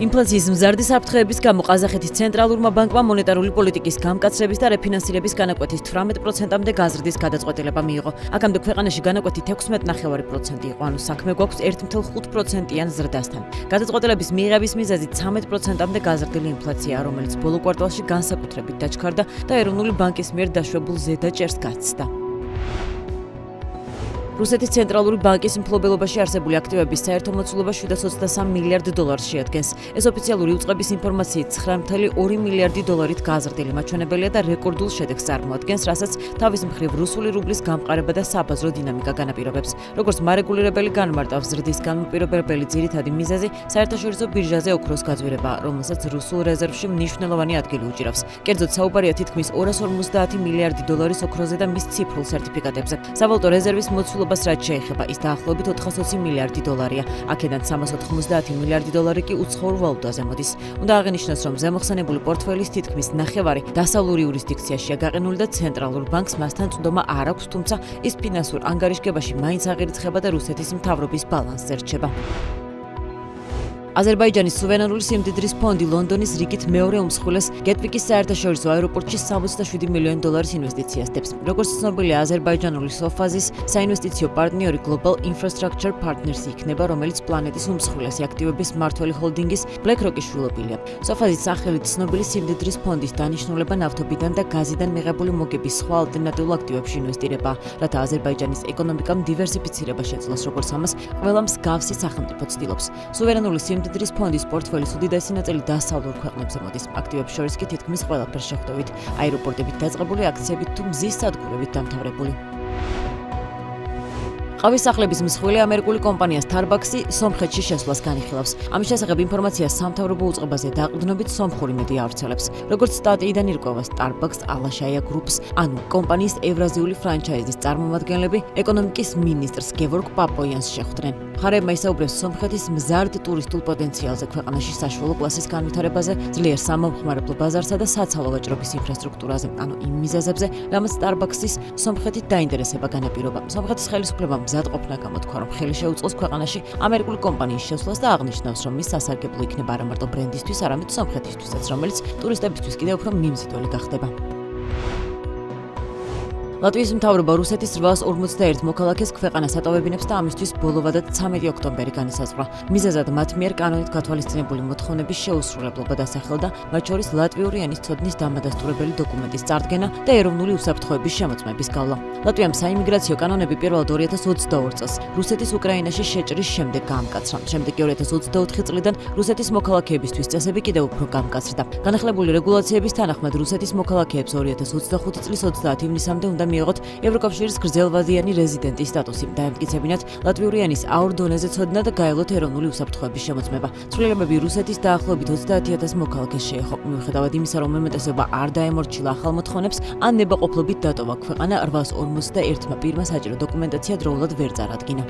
ინფლაციის მზარდი საფრთხეების გამო ყაზახეთის ცენტრალურმა ბანკმა მონეტარული პოლიტიკის გამკაცრების და რეფინანსირების განაკვეთის 18%-მდე გაზრდის გადაწყვეტილება მიიღო. აქამდე ქვეყანაში განაკვეთი 16.9% იყო, ანუ საქმე გვაქვს 1.5%-იან ზრდასთან. გადაწყვეტილების მიღების მიზეზი 13%-მდე გაზრდილი ინფლაციაა, რომელიც ბოლო კვარტალში განსაკუთრებით დაჩქარდა და ეროვნული ბანკის მიერ დაშვებულ ზედაჭერს გაცდა. რუსეთის ცენტრალური ბანკის მფლობელობაში არსებული აქტივების საერთო მოცულობა 723 მილიარდ დოლარს შეადგენს. ეს ოფიციალური უწყების ინფორმაციით 9.2 მილიარდი დოლარით გაზრდილი მაჩვენებელია და რეკორდულ შედეგს წარმოადგენს, რასაც თავის მხრივ რუსული რუბლის გამყარება და საბაზრო დინამიკა განაპირობებს. როგორც მარეგულირებელი განმარტავს, ზრდის განმაპირობებელი ძირითადი მიზეზი საერთაშორისო ბირჟაზე ოქროს გაძვირებაა, რომელსაც რუსულ რეზერვში მნიშვნელოვანი ადგილი უჭირავს. კერძოდ საუბარია თითქმის 250 მილიარდი დოლარის ოქროზე და მის ციფრულ სერტიფიკატებზე. სავალუტო რეზერვის მოცულობას რაც შეეხება, ის დაახლოებით 420 მილიარდი დოლარია. აქედან 390 მილიარდი დოლარი კი უცხოურ ვალუტაზე მოდის. უნდა აღინიშნოს, რომ ზემოხსენებული პორტფელის თითქმის ნახევარი დასავლურ იურისდიქციაშია გაყინული და ცენტრალურ ბანკს მასთან წვდომა არ აქვს, თუმცა ის ფინანსურ ანგარიშგებაში მაინც აღირიცხება და რუსეთის მთავრობის ბალანსზე რჩება. აზერბაიჯანის სუვერენული სიმდიდრის ფონდი ლონდონის რიგით მეორე უმსხვილეს გეტვიკის საერთაშორისო აეროპორტში 67 მილიონი დოლარის ინვესტიციას დებს. როგორც ცნობილია, აზერბაიჯანული სოფაზის საინვესტიციო პარტნიორი Global Infrastructure Partners იქნება, რომელიც პლანეტის უმსხვილესი აქტივების მმართველი ჰოლდინგის BlackRock-ის შვილობილია. სოფაზის სახელით ცნობილი სიმდიდრის ფონდის დანიშნულება ნავთობიდან და გაზიდან მიღებული მოგების სხვა ალტერნატიულ აქტივებში ინვესტირებაა, რათა აზერბაიჯანის ეკონომიკამ დივერსიფიცირება შეძლოს, როგორც ამას ყველა მსგავსი სახელმწიფო ცდილობს. სუვერენული სიმდიდრის ფონდის პორტფელის უდიდესი ნაწილი დასავლურ ქვეყნებზე მოდის. აქტივებს შორის კი თითქმის ყველაფერს შეხვდებით, აეროპორტებით დაწყებული აქციებით თუ მზის სადგურებით დამთავრებული. ყავის სახლების მსხვილი ამერიკული კომპანია Starbucks-ი სომხეთში შესვლას განიხილავს. ამის შესახებ ინფორმაციას სამთავრობო უწყებაზე დაყრდნობით სომხური მედია ავრცელებს. როგორც სტატიიდან ირკვევა, Starbucks Alashaya Group-ს, ანუ კომპანიის ევრაზიული ფრანჩაიზის წარმომადგენლები ეკონომიკის მინისტრს გევორგ პაპოიანს შეხვდნენ. მხარეებმა ისაუბრეს სომხეთის მზარდ ტურისტულ პოტენციალზე, ქვეყანაში საშუალო კლასის განვითარებაზე, ძლიერ სამომხმარებლო ბაზარსა და საცალო ვაჭრობის ინფრასტრუქტურაზე, ანუ იმ მიზეზებზე, რამაც Starbucks-ის სომხეთით დაინტერესება განაპირობა. სომხეთის ხელისუფლებამ მზად ყოფნა გამოთქვა, რომ ხელი შეუწყოს ქვეყანაში ამერიკული კომპანიის შესვლას და აღნიშნავს, რომ ის სასარგებლო იქნება არა მარტო ბრენდისთვის, არამედ სომხეთისთვისაც, რომელიც ტურისტებისთვის კიდევ უფრო მიმზიდველი გახდება. ლატვიის მთავრობა რუსეთის 851 მოქალაქეს ქვეყანას ატოვებინებს და ამისთვის ბოლოვადად 13 ოქტომბერი განისაზღვრა. მიზეზად მათ მიერ კანონით გათვალისწინებული მოთხოვნების შეუსრულებლობა დასახელდა, მათ შორის ლატვიური ენის ცოდნის დამადასტურებელი დოკუმენტის წარდგენა და ეროვნული უსაფრთხოების შემოწმების გავლა. ლატვიამ საიმიგრაციო კანონები პირველად 2022 წელს რუსეთის უკრაინაში შეჭრის შემდეგ გაამკაცრა. შემდეგ 2024 წლიდან რუსეთის მოქალაქეებისთვის წესები კიდევ უფრო გამკაცრდა. განახლებული რეგულაციების თანახმად რუსეთის მოქალაქეებს 2025 წლის 30 ივნისამდე უნდა მიიღოთ ევროკავშირის გრძელვადიანი რეზიდენტის სტატუსი, დაემტკიცებინათ ლატვიური ენის აურ დონეზე ცოდნა და გაევლოთ ეროვნული უსაფრთხოების შემოწმება. ცვლილებები რუსეთის დაახლოებით 30,000 მოქალაქეს შეეხო. მიუხედავად იმისა, რომ უმეტესობა არ დაემორჩილა ახალ მოთხოვნებს, ან ნებაყოფლობით დატოვა ქვეყანა, 851 პირმა საჭირო დოკუმენტაცია დროულად ვერ წარადგინა.